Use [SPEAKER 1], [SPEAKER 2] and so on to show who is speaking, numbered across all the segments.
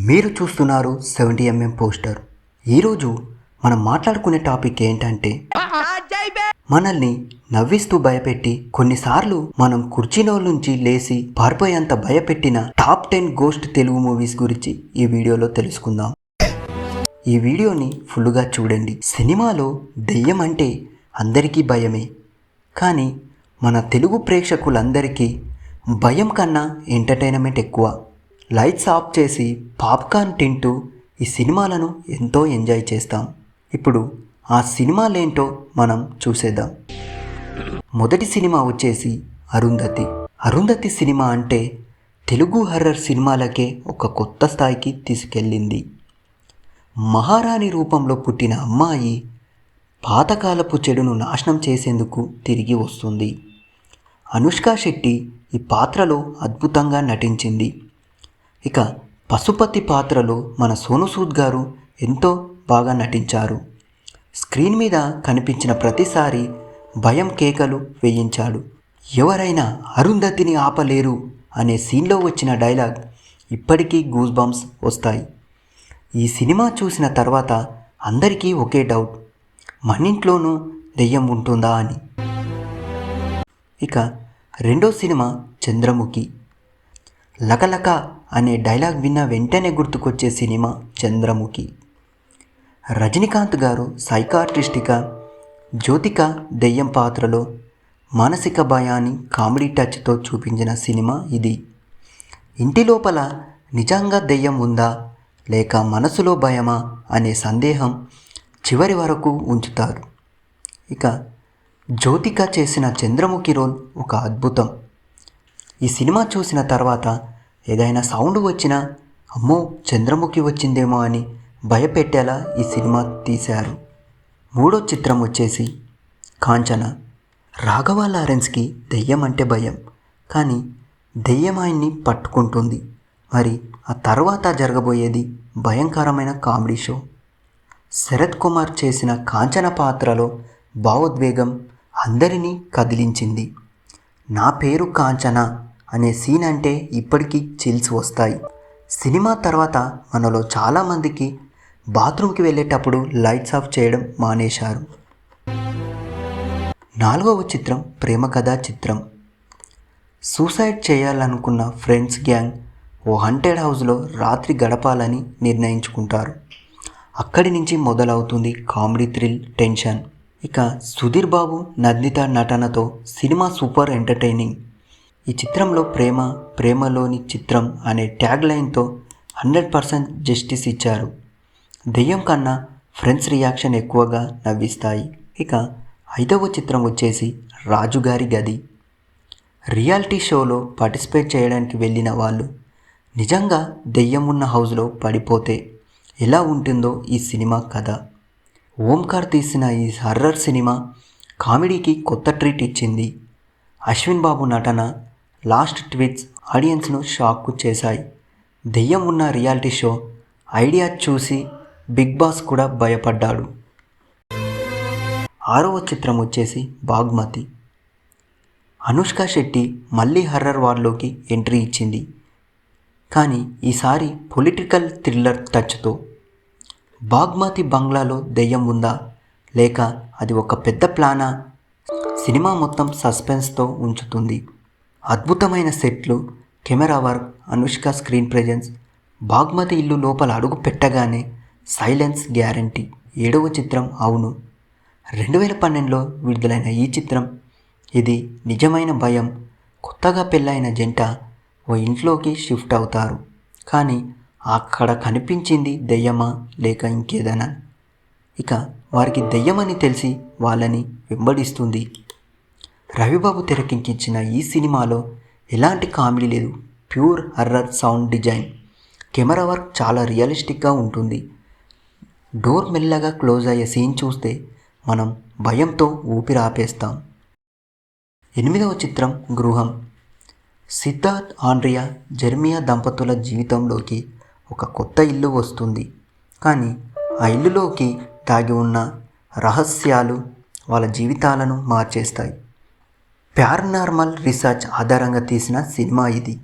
[SPEAKER 1] మీరు చూస్తున్నారు 70mm poster. ఈరోజు మనం మాట్లాడుకునే టాపిక్ ఏంటంటే, మనల్ని నవ్విస్తూ భయపెట్టి కొన్నిసార్లు మనం కుర్చీలో నుంచి లేచి పారిపోయేంత భయపెట్టిన టాప్ 10 గోస్ట్ తెలుగు మూవీస్ గురించి ఈ వీడియోలో తెలుసుకుందాం. ఈ వీడియోని ఫుల్గా చూడండి. సినిమాలో దెయ్యం అంటే అందరికీ భయమే, కానీ మన తెలుగు ప్రేక్షకులందరికీ భయం కన్నా ఎంటర్టైన్మెంట్ ఎక్కువ. లైట్స్ ఆఫ్ చేసి పాప్కార్న్ తింటూ ఈ సినిమాలను ఎంతో ఎంజాయ్ చేస్తాం. ఇప్పుడు ఆ సినిమాలేంటో మనం చూసేద్దాం. మొదటి సినిమా వచ్చేసి అరుంధతి. అరుంధతి సినిమా అంటే తెలుగు హర్రర్ సినిమాలకే ఒక కొత్త స్థాయికి తీసుకెళ్ళింది. మహారాణి రూపంలో పుట్టిన అమ్మాయి పాతకాలపు చెడును నాశనం చేసేందుకు తిరిగి వస్తుంది. అనుష్క శెట్టి ఈ పాత్రలో అద్భుతంగా నటించింది. ఇక పశుపతి పాత్రలో మన సోను సూద్ గారు ఎంతో బాగా నటించారు. స్క్రీన్ మీద కనిపించిన ప్రతిసారి భయం కేకలు వేయించాడు. ఎవరైనా అరుంధతిని ఆపలేరు అనే సీన్లో వచ్చిన డైలాగ్ ఇప్పటికీ గూస్ బంప్స్ వస్తాయి. ఈ సినిమా చూసిన తర్వాత అందరికీ ఒకే డౌట్, మనింట్లోనూ దెయ్యం ఉంటుందా అని. ఇక రెండో సినిమా చంద్రముఖి. లకలక అనే డైలాగ్ విన్న వెంటనే గుర్తుకొచ్చే సినిమా చంద్రముఖి. రజనీకాంత్ గారు సైకాట్రిస్ట్గా, జ్యోతిక దెయ్యం పాత్రలో మానసిక భయాన్ని కామెడీ టచ్తో చూపించిన సినిమా ఇది. ఇంటి లోపల నిజంగా దెయ్యం ఉందా లేక మనసులో భయమా అనే సందేహం చివరి వరకు ఉంచుతారు. ఇక జ్యోతిక చేసిన చంద్రముఖి రోల్ ఒక అద్భుతం. ఈ సినిమా చూసిన తర్వాత ఏదైనా సౌండ్ వచ్చినా అమ్మో చంద్రముఖి వచ్చిందేమో అని భయపెట్టేలా ఈ సినిమా తీశారు. మూడో చిత్రం వచ్చేసి కాంచన. రాఘవ లారెన్స్కి దెయ్యం అంటే భయం, కానీ దెయ్యం ఆయన్ని పట్టుకుంటుంది. మరి ఆ తర్వాత జరగబోయేది భయంకరమైన కామెడీ షో. శరత్ కుమార్ చేసిన కాంచన పాత్రలో భావోద్వేగం అందరినీ కదిలించింది. నా పేరు కాంచన అనే సీన్ అంటే ఇప్పటికీ చిల్స్ వస్తాయి. సినిమా తర్వాత మనలో చాలామందికి బాత్రూమ్కి వెళ్ళేటప్పుడు లైట్స్ ఆఫ్ చేయడం మానేశారు. నాలుగవ చిత్రం ప్రేమ కథా చిత్రం. సూసైడ్ చేయాలనుకున్న ఫ్రెండ్స్ గ్యాంగ్ ఓ హంటెడ్ హౌస్లో రాత్రి గడపాలని నిర్ణయించుకుంటారు. అక్కడి నుంచి మొదలవుతుంది కామెడీ, థ్రిల్, టెన్షన్. ఇక సుధీర్ బాబు, నందిత నటనతో సినిమా సూపర్ ఎంటర్టైనింగ్. ఈ చిత్రంలో ప్రేమలోని చిత్రం అనే ట్యాగ్ లైన్తో 100% జస్టిస్ ఇచ్చారు. దెయ్యం కన్నా ఫ్రెండ్స్ రియాక్షన్ ఎక్కువగా నవ్విస్తాయి. ఇక ఐదవ చిత్రం వచ్చేసి రాజుగారి గది. రియాలిటీ షోలో పార్టిసిపేట్ చేయడానికి వెళ్ళిన వాళ్ళు నిజంగా దెయ్యం ఉన్న హౌస్లో పడిపోతే ఎలా ఉంటుందో ఈ సినిమా కథ. ఓంకార్ తీసిన ఈ హర్రర్ సినిమా కామెడీకి కొత్త ట్రీట్ ఇచ్చింది. అశ్విన్ బాబు నటన, లాస్ట్ ట్విట్స్ ఆడియన్స్ను షాక్కు చేశాయి. దెయ్యం ఉన్న రియాలిటీ షో ఐడియా చూసి బిగ్ బాస్ కూడా భయపడ్డాడు. ఆరవ చిత్రం వచ్చేసి బాగ్మతి. అనుష్క శెట్టి మళ్ళీ హర్రర్ వార్లోకి ఎంట్రీ ఇచ్చింది, కానీ ఈసారి పొలిటికల్ థ్రిల్లర్ టచ్తో. బాగ్మతి బంగ్లాలో దెయ్యం ఉందా లేక అది ఒక పెద్ద ప్లానా? సినిమా మొత్తం సస్పెన్స్తో ఉంచుతుంది. అద్భుతమైన సెట్లు, camera work, Anushka screen presence. Bhaagamathie ఇల్లు లోపల అడుగు పెట్టగానే సైలెన్స్ గ్యారంటీ. ఏడవ చిత్రం అవును. 2012లో విడుదలైన ఈ చిత్రం ఇది నిజమైన భయం. కొత్తగా పెళ్ళైన జంట ఓ ఇంట్లోకి షిఫ్ట్ అవుతారు, కానీ అక్కడ కనిపించింది దెయ్యమా లేక ఇంకేదైనా. ఇక వారికి దెయ్యమని తెలిసి వాళ్ళని వెంబడిస్తుంది. రవిబాబు తెరకెక్కించిన ఈ సినిమాలో ఎలాంటి కామెడీ లేదు, pure horror. Sound design, camera work చాలా రియలిస్టిక్గా ఉంటుంది. డోర్ మెల్లగా క్లోజ్ అయ్యే సీన్ చూస్తే మనం భయంతో ఊపిరి ఆపేస్తాం. ఎనిమిదవ చిత్రం గృహం. సిద్ధార్థ్, ఆండ్రియా, జెర్మియా దంపతుల జీవితంలోకి ఒక కొత్త ఇల్లు వస్తుంది, కానీ ఆ ఇల్లులోకి దాగి ఉన్న రహస్యాలు వాళ్ళ జీవితాలను మార్చేస్తాయి. పారానార్మల్ రీసెర్చ్ ఆధారంగా తీసిన సినిమా ఇది.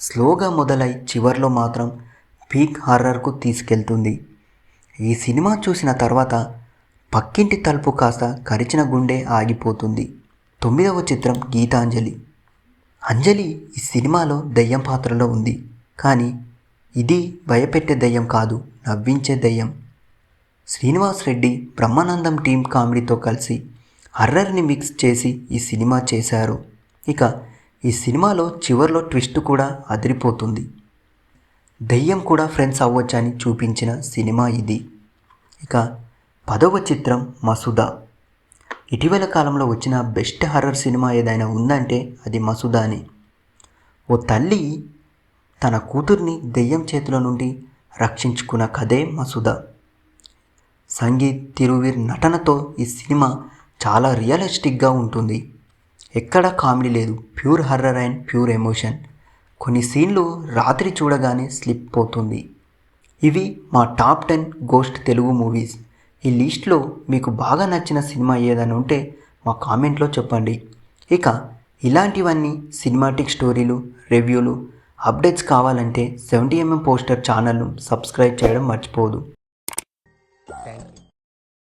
[SPEAKER 1] స్లోగా మొదలై చివర్లో మాత్రం పీక్ హారర్కు తీసుకెళ్తుంది. ఈ సినిమా చూసిన తర్వాత పక్కింటి తలుపు కాస్త కరిచిన గుండె ఆగిపోతుంది. 9వ చిత్రం గీతాంజలి. అంజలి ఈ సినిమాలో దెయ్యం పాత్రలో ఉంది, కానీ ఇది భయపెట్టే దెయ్యం కాదు, నవ్వించే దెయ్యం. శ్రీనివాస్ రెడ్డి బ్రహ్మానందం టీం కామెడీతో కలిసి హర్రర్ని మిక్స్ చేసి ఈ సినిమా చేశారు. ఇక ఈ సినిమాలో చివర్లో ట్విస్ట్ కూడా అదిరిపోతుంది. దెయ్యం కూడా ఫ్రెండ్స్ అవ్వచ్చని చూపించిన సినిమా ఇది. ఇక 10వ చిత్రం మసూదా. ఇటీవల కాలంలో వచ్చిన బెస్ట్ హర్రర్ సినిమా ఏదైనా ఉందంటే అది మసూదానే. ఓ తల్లి తన కూతుర్ని దెయ్యం చేతుల నుండి రక్షించుకున్న కథే మసూదా. సంగీత్ తిరువీర్ నటనతో ఈ సినిమా చాలా రియలిస్టిక్గా ఉంటుంది. ఎక్కడ కామెడీ లేదు, pure horror and pure emotion. కొన్ని సీన్లు రాత్రి చూడగానే స్లిప్ పోతుంది. ఇవి మా టాప్ 10 గోస్ట్ తెలుగు మూవీస్. ఈ లిస్ట్లో మీకు బాగా నచ్చిన సినిమా ఏదైనా ఉంటే మా కామెంట్లో చెప్పండి. ఇక ఇలాంటివన్నీ సినిమాటిక్ స్టోరీలు, రివ్యూలు, అప్డేట్స్ కావాలంటే 70mm పోస్టర్ ఛానల్ను సబ్స్క్రైబ్ చేయడం మర్చిపోదు.